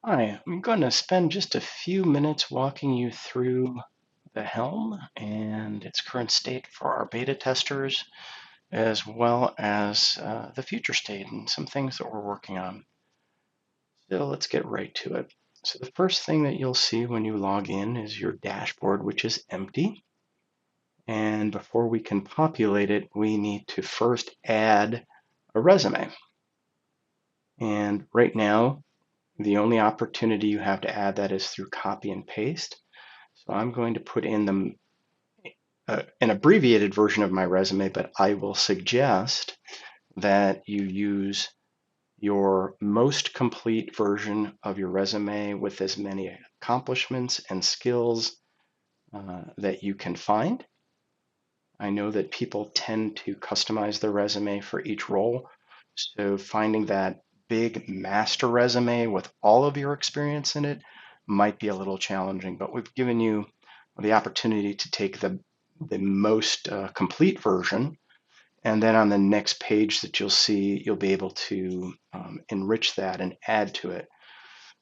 Hi, I'm going to spend just a few minutes walking you through the Helm and its current state for our beta testers, as well as the future state and some things that we're working on. So let's get right to it. So the first thing that you'll see when you log in is your dashboard, which is empty. And before we can populate it, we need to first add a resume. And right now, the only opportunity you have to add that is through copy and paste. So I'm going to put in an abbreviated version of my resume, but I will suggest that you use your most complete version of your resume with as many accomplishments and skills that you can find. I know that people tend to customize their resume for each role, so finding that big master resume with all of your experience in it might be a little challenging, but we've given you the opportunity to take the most complete version, and then on the next page that you'll see, you'll be able to enrich that and add to it.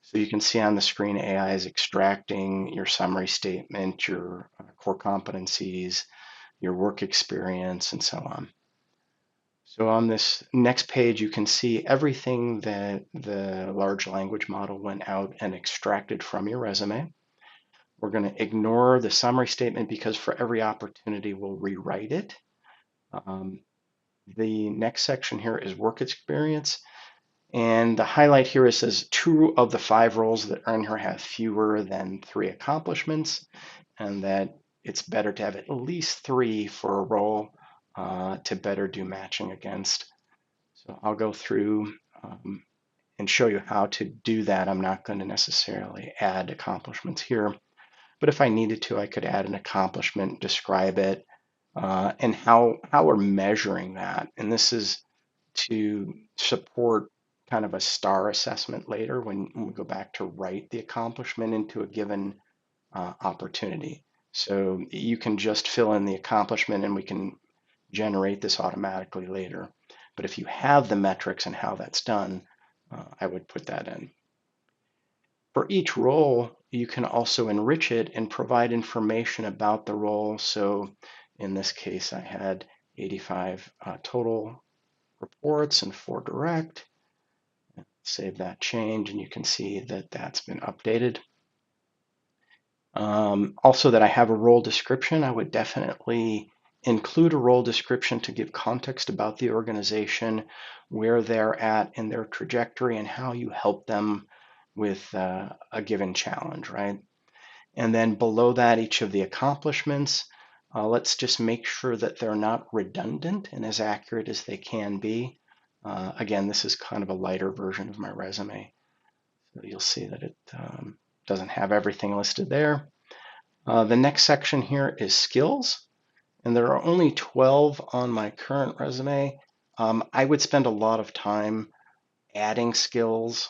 So you can see on the screen, AI is extracting your summary statement, your core competencies, your work experience, and so on. So on this next page, you can see everything that the large language model went out and extracted from your resume. We're going to ignore the summary statement because for every opportunity, we'll rewrite it. The next section here is work experience. And the highlight here is says 2 of the 5 roles that are in here have fewer than 3 accomplishments, and that it's better to have at least 3 for a role to better do matching against. So I'll go through and show you how to do that. I'm not going to necessarily add accomplishments here, but if I needed to, I could add an accomplishment, describe it, and how we're measuring that. And this is to support kind of a star assessment later when we go back to write the accomplishment into a given opportunity. So you can just fill in the accomplishment and we can generate this automatically later. But if you have the metrics and how that's done, I would put that in. For each role, you can also enrich it and provide information about the role. So in this case, I had 85 total reports and 4 direct. Save that change and you can see that that's been updated. Also that I have a role description, I would definitely include a role description to give context about the organization, where they're at in their trajectory, and how you help them with a given challenge, right? And then below that, each of the accomplishments, let's just make sure that they're not redundant and as accurate as they can be. Again, this is kind of a lighter version of my resume. So you'll see that it doesn't have everything listed there. The next section here is skills, and there are only 12 on my current resume. I would spend a lot of time adding skills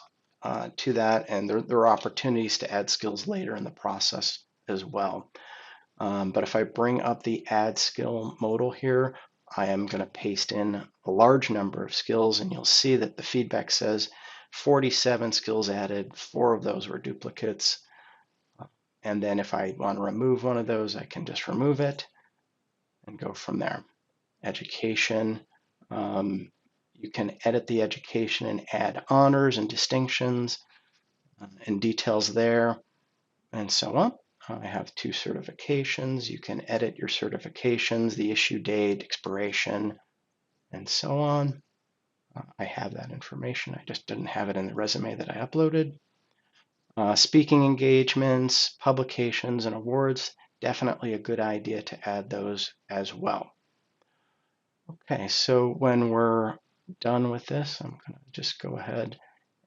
to that, and there are opportunities to add skills later in the process as well. But if I bring up the add skill modal here, I am going to paste in a large number of skills, and you'll see that the feedback says 47 skills added, 4 of those were duplicates. And then if I want to remove one of those, I can just remove it and go from there. Education, you can edit the education and add honors and distinctions and details there and so on. I have 2 certifications. You can edit your certifications, the issue date, expiration, and so on. I have that information. I just didn't have it in the resume that I uploaded. Speaking engagements, publications, and awards, definitely a good idea to add those as well. Okay, so when we're done with this, I'm going to just go ahead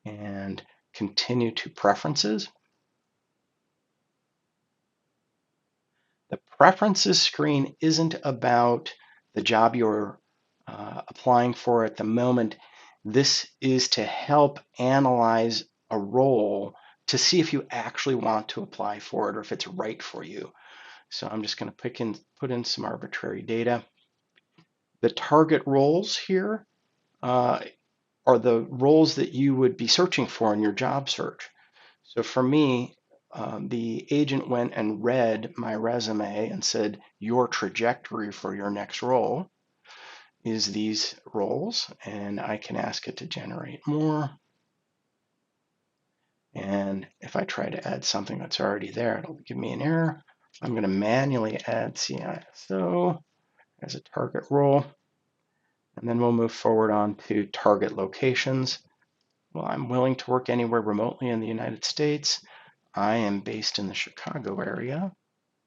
and continue to preferences. The preferences screen isn't about the job you're applying for at the moment. This is to help analyze a role to see if you actually want to apply for it or if it's right for you. So I'm just going to put in some arbitrary data. The target roles here are the roles that you would be searching for in your job search. So for me, the agent went and read my resume and said, your trajectory for your next role is these roles, and I can ask it to generate more. And if I try to add something that's already there, it'll give me an error. I'm going to manually add CISO as a target role. And then we'll move forward on to target locations. Well, I'm willing to work anywhere remotely in the United States. I am based in the Chicago area,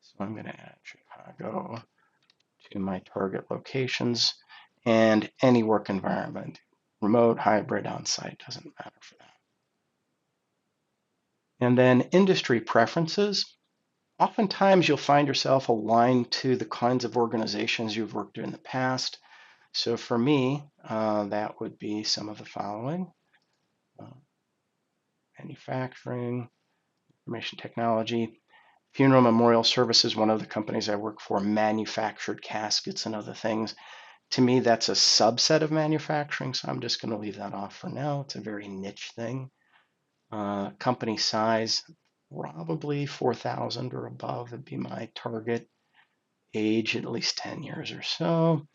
so I'm going to add Chicago to my target locations, and any work environment, remote, hybrid, on-site, doesn't matter for that. And then industry preferences. Oftentimes you'll find yourself aligned to the kinds of organizations you've worked in the past. So for me, that would be some of the following: manufacturing, information technology, funeral memorial services. One of the companies I work for manufactured caskets and other things. To me, that's a subset of manufacturing, so I'm just going to leave that off for now. It's a very niche thing. Company size, probably 4,000 or above would be my target. Age, at least 10 years or so.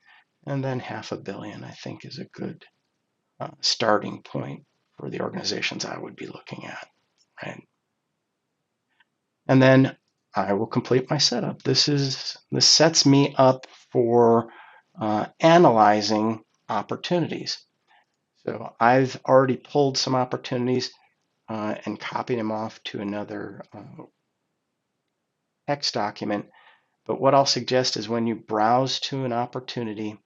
And then $500 million, I think, is a good starting point for the organizations I would be looking at, right? And then I will complete my setup. This sets me up for analyzing opportunities. So I've already pulled some opportunities and copied them off to another text document. But what I'll suggest is when you browse to an opportunity,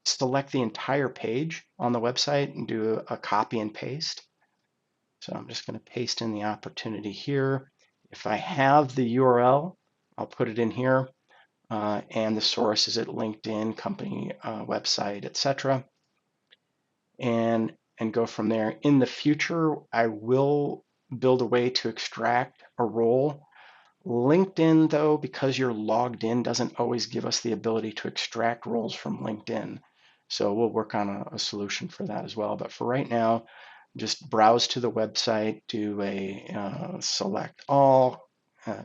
select the entire page on the website and do a copy and paste. So I'm just going to paste in the opportunity here. If I have the URL, I'll put it in here. And the source is at LinkedIn, company website, etc. And go from there. In the future, I will build a way to extract a role. LinkedIn, though, because you're logged in, doesn't always give us the ability to extract roles from LinkedIn. So we'll work on a solution for that as well. But for right now, just browse to the website, do a select all,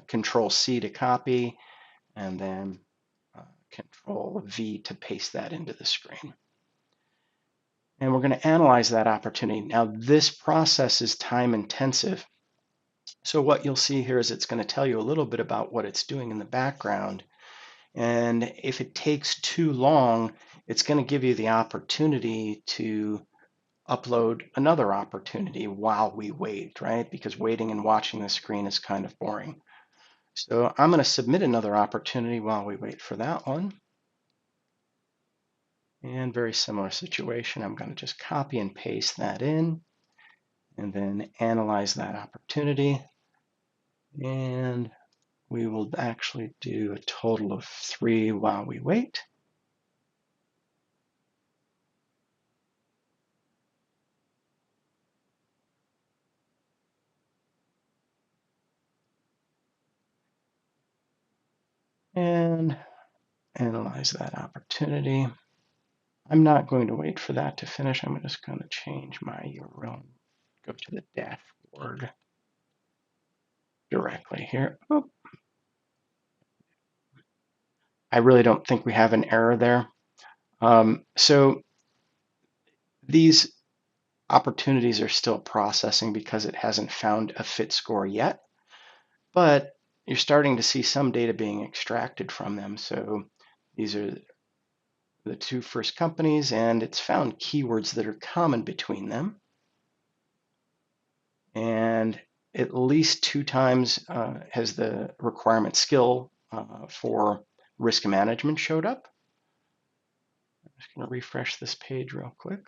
Control C to copy, and then Control V to paste that into the screen. And we're going to analyze that opportunity. Now, this process is time intensive. So what you'll see here is it's going to tell you a little bit about what it's doing in the background. And if it takes too long, it's going to give you the opportunity to upload another opportunity while we wait, right? Because waiting and watching the screen is kind of boring. So I'm going to submit another opportunity while we wait for that one. And very similar situation. I'm going to just copy and paste that in and then analyze that opportunity. And we will actually do a total of 3 while we wait. And analyze that opportunity. I'm not going to wait for that to finish. I'm just going to change my URL. Go to the dashboard directly here. Oh, I really don't think we have an error there. So these opportunities are still processing because it hasn't found a fit score yet, but you're starting to see some data being extracted from them. So these are the 2 first companies, and it's found keywords that are common between them. And at least 2 times has the requirement skill for risk management showed up. I'm just going to refresh this page real quick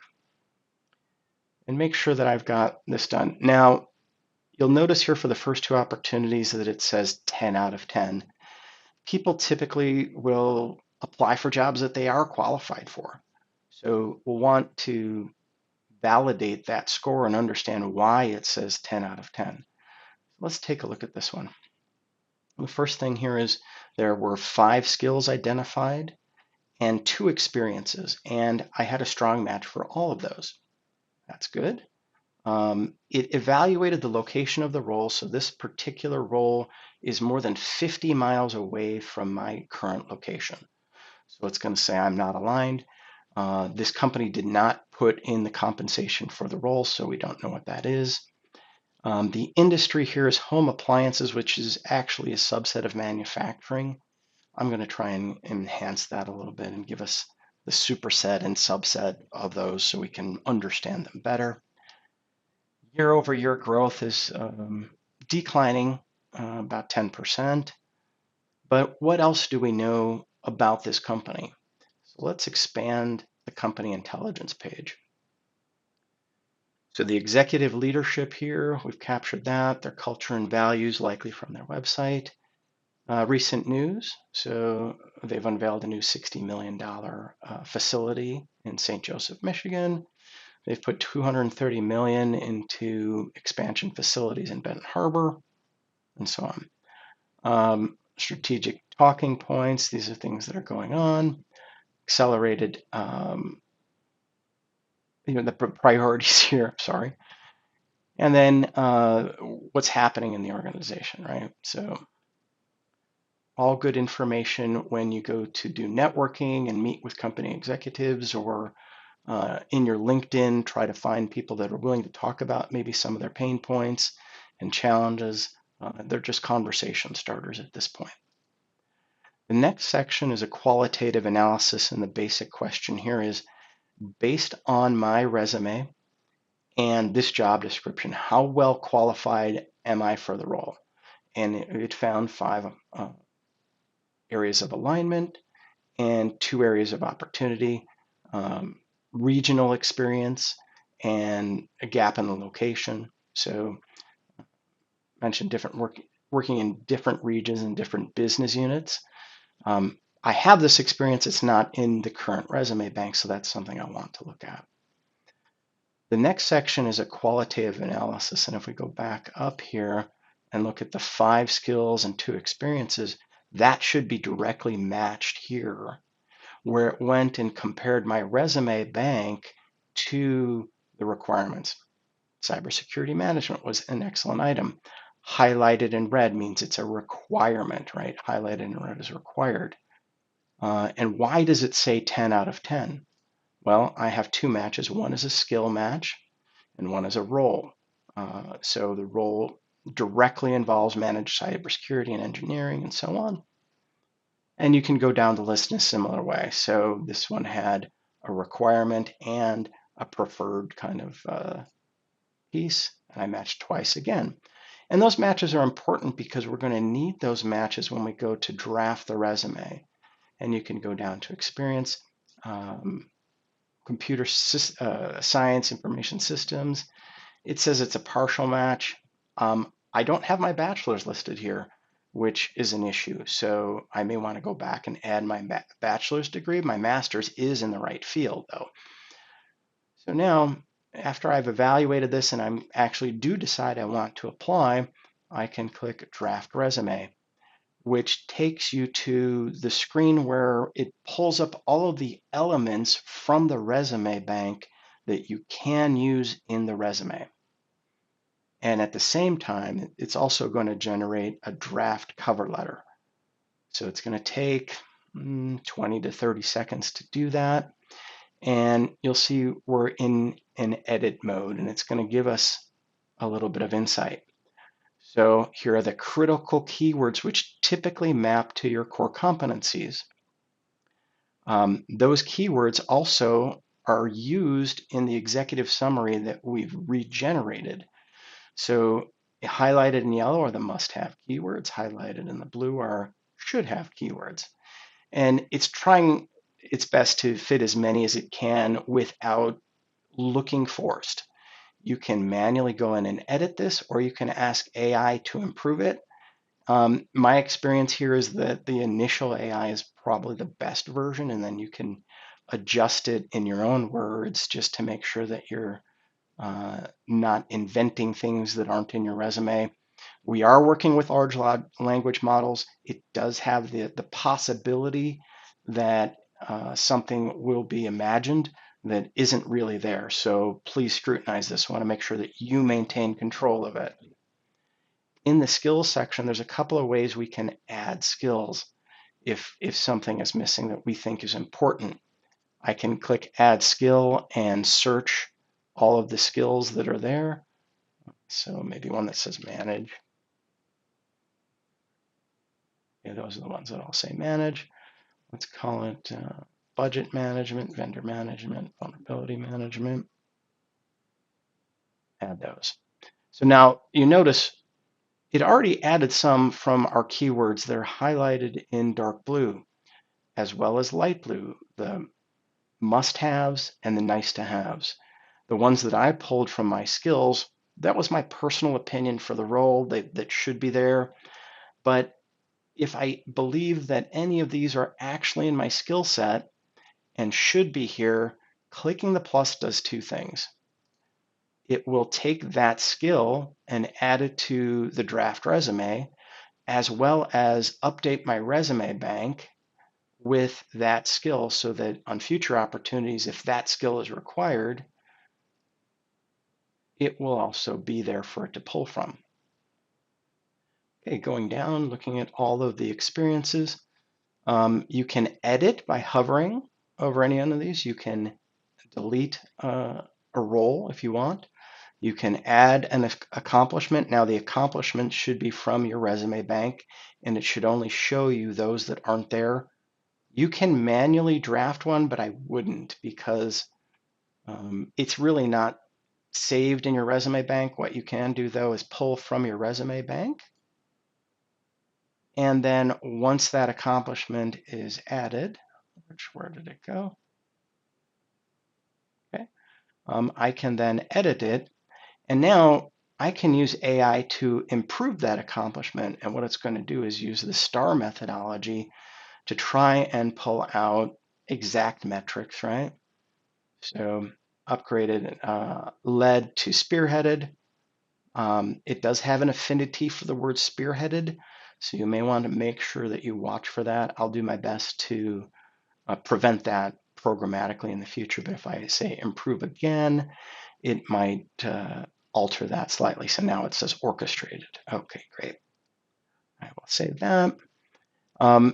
and make sure that I've got this done. Now, you'll notice here for the first 2 opportunities that it says 10 out of 10. People typically will apply for jobs that they are qualified for. So we'll want to validate that score and understand why it says 10 out of 10. Let's take a look at this one. The first thing here is there were 5 skills identified and 2 experiences, and I had a strong match for all of those. That's good. It evaluated the location of the role. So this particular role is more than 50 miles away from my current location. So it's going to say I'm not aligned. This company did not put in the compensation for the role, so we don't know what that is. The industry here is home appliances, which is actually a subset of manufacturing. I'm going to try and enhance that a little bit and give us the superset and subset of those so we can understand them better. Year over year growth is declining about 10%. But what else do we know about this company? So let's expand the company intelligence page. So the executive leadership here, we've captured that, their culture and values likely from their website. Recent news, so they've unveiled a new $60 million facility in St. Joseph, Michigan. They've put $230 million into expansion facilities in Benton Harbor, and so on. Strategic talking points, these are things that are going on. Accelerated, the priorities here, sorry. And then what's happening in the organization, right? So all good information when you go to do networking and meet with company executives, or in your LinkedIn, try to find people that are willing to talk about maybe some of their pain points and challenges. They're just conversation starters at this point. The next section is a qualitative analysis, and the basic question here is, based on my resume and this job description, how well qualified am I for the role? And it found 5 areas of alignment and 2 areas of opportunity, regional experience, and a gap in the location. So I mentioned different working in different regions and different business units. I have this experience, it's not in the current resume bank, so that's something I want to look at. The next section is a qualitative analysis, and if we go back up here and look at the 5 skills and 2 experiences, that should be directly matched here, where it went and compared my resume bank to the requirements. Cybersecurity management was an excellent item. Highlighted in red means it's a requirement, right? Highlighted in red is required. And why does it say 10 out of 10? Well, I have 2 matches. One is a skill match and one is a role. So the role directly involves managed cybersecurity and engineering and so on. And you can go down the list in a similar way. So this one had a requirement and a preferred kind of piece, and I matched twice again. And those matches are important because we're going to need those matches when we go to draft the resume. And you can go down to experience, computer science, information systems. It says it's a partial match. I don't have my bachelor's listed here, which is an issue. So I may want to go back and add my bachelor's degree. My master's is in the right field, though. So now, after I've evaluated this and I actually do decide I want to apply, I can click Draft Resume, which takes you to the screen where it pulls up all of the elements from the resume bank that you can use in the resume. And at the same time, it's also going to generate a draft cover letter. So it's going to take 20 to 30 seconds to do that. And you'll see we're in an edit mode, and it's going to give us a little bit of insight. So here are the critical keywords which typically map to your core competencies. Those keywords also are used in the executive summary that we've regenerated. So highlighted in yellow are the must-have keywords, highlighted in the blue are should-have keywords. And it's trying its best to fit as many as it can without looking forced. You can manually go in and edit this, or you can ask AI to improve it. My experience here is that the initial AI is probably the best version, and then you can adjust it in your own words just to make sure that you're not inventing things that aren't in your resume. We are working with large language models. It does have the possibility that something will be imagined, that isn't really there. So please scrutinize this. I want to make sure that you maintain control of it. In the skills section, there's a couple of ways we can add skills if something is missing that we think is important. I can click add skill and search all of the skills that are there. So maybe one that says manage. Yeah, those are the ones that I'll say manage. Let's call it budget management, vendor management, vulnerability management. Add those. So now you notice it already added some from our keywords that are highlighted in dark blue, as well as light blue, the must-haves and the nice-to-haves. The ones that I pulled from my skills, that was my personal opinion for the role that should be there. But if I believe that any of these are actually in my skill set and should be here, clicking the plus does two things. It will take that skill and add it to the draft resume, as well as update my resume bank with that skill so that on future opportunities, if that skill is required, it will also be there for it to pull from. Okay, going down, looking at all of the experiences, you can edit by hovering over any one of these. You can delete a role if you want. You can add an accomplishment. Now the accomplishment should be from your resume bank and it should only show you those that aren't there. You can manually draft one, but I wouldn't because it's really not saved in your resume bank. What you can do though is pull from your resume bank. And then once that accomplishment is added, where did it go? Okay. I can then edit it. And now I can use AI to improve that accomplishment. And what it's going to do is use the STAR methodology to try and pull out exact metrics, right? So upgraded, led to spearheaded. It does have an affinity for the word spearheaded, so you may want to make sure that you watch for that. I'll do my best to prevent that programmatically in the future, but if I say improve again, it might alter that slightly. So now it says orchestrated. Okay, great. I will save that.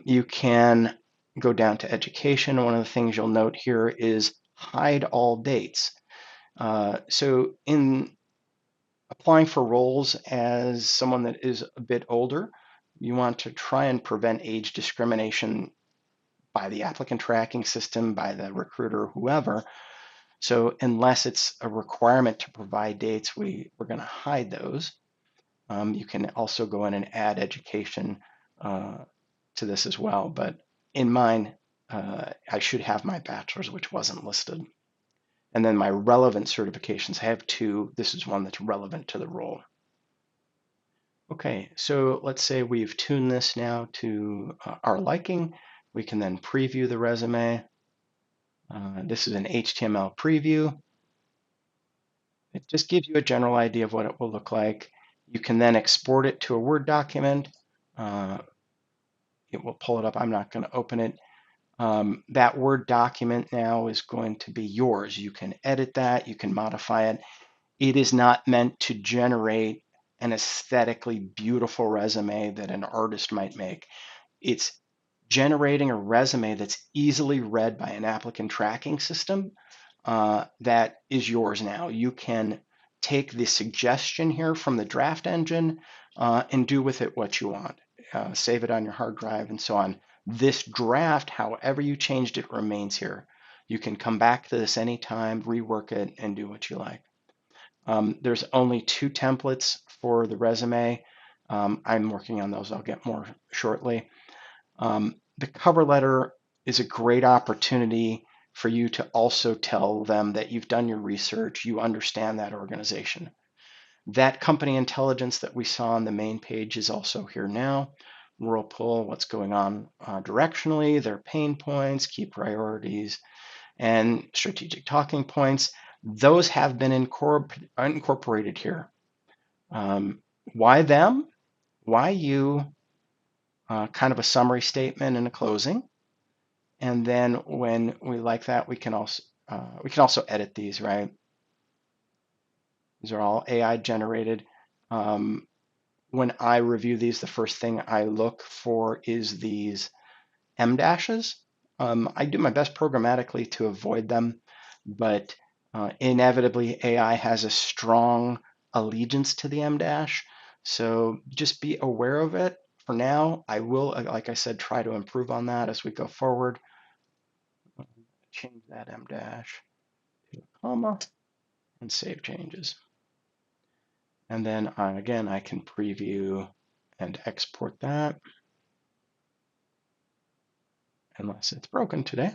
You can go down to education. One of the things you'll note here is hide all dates. So in applying for roles as someone that is a bit older, you want to try and prevent age discrimination by the applicant tracking system, by the recruiter, whoever. So unless it's a requirement to provide dates, we're going to hide those. You can also go in and add education to this as well. But in mine, I should have my bachelor's, which wasn't listed. And then my relevant certifications, I have two. This is one that's relevant to the role. Okay, so let's say we've tuned this now to our liking. We can then preview the resume. This is an HTML preview. It just gives you a general idea of what it will look like. You can then export it to a Word document. It will pull it up. I'm not going to open it. That Word document now is going to be yours. You can edit that. You can modify it. It is not meant to generate an aesthetically beautiful resume that an artist might make. It's generating a resume that's easily read by an applicant tracking system that is yours now. You can take the suggestion here from the draft engine and do with it what you want. Save it on your hard drive and so on. This draft, however you changed it, remains here. You can come back to this anytime, rework it, and do what you like. There's only two templates for the resume. I'm working on those. I'll get more shortly. The cover letter is a great opportunity for you to also tell them that you've done your research, you understand that organization. That company intelligence that we saw on the main page is also here now. Whirlpool, what's going on directionally, their pain points, key priorities, and strategic talking points. Those have been incorporated here. Why them? Why you? Kind of a summary statement and a closing. And then when we like that, we can also we can also edit these, right? These are all AI generated. Um, when I review these, the first thing I look for is these M dashes. I do my best programmatically to avoid them, but inevitably AI has a strong allegiance to the M dash. So just be aware of it. For now, I will, like I said, try to improve on that as we go forward. Change that M dash to a comma and save changes. And then again, I can preview and export that unless it's broken today.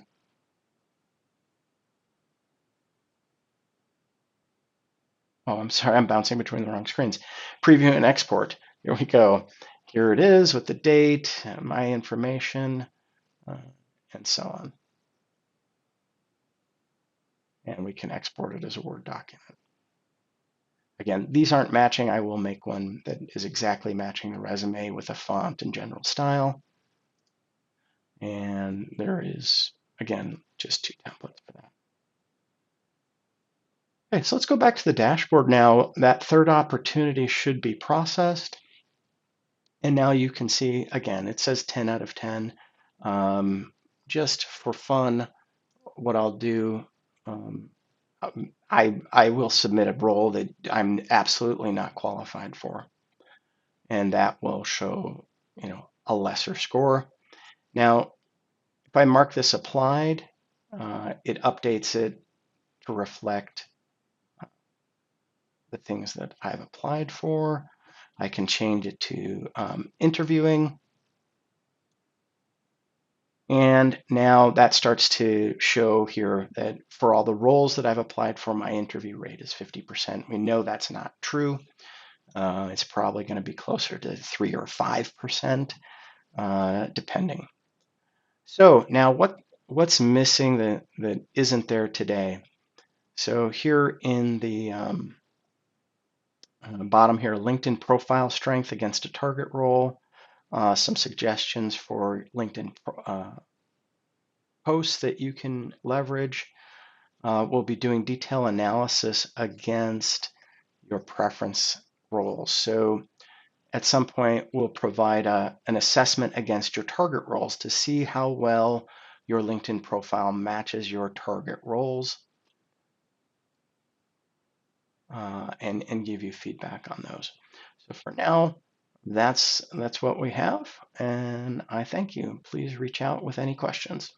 Oh, I'm sorry, I'm bouncing between the wrong screens. Preview and export. Here we go. Here it is with the date, my information, uh, and so on. And we can export it as a Word document. Again, these aren't matching. I will make one that is exactly matching the resume with a font and general style. And there is, again, just 2 templates for that. Okay, so let's go back to the dashboard now. That third opportunity should be processed. And now you can see, again, it says 10 out of 10. Just for fun, what I'll do, I will submit a role that I'm absolutely not qualified for, and that will show, a lesser score. Now, if I mark this applied, it updates it to reflect the things that I've applied for. I can change it to interviewing. And now that starts to show here that for all the roles that I've applied for, my interview rate is 50%. We know that's not true. It's probably going to be closer to 3 or 5%, depending. So now what's missing that isn't there today? So here in the bottom here, LinkedIn profile strength against a target role, some suggestions for LinkedIn posts that you can leverage. We'll be doing detail analysis against your preference roles. So at some point, we'll provide an assessment against your target roles to see how well your LinkedIn profile matches your target roles, and give you feedback on those. So for now, that's what we have, and I thank you. Please reach out with any questions.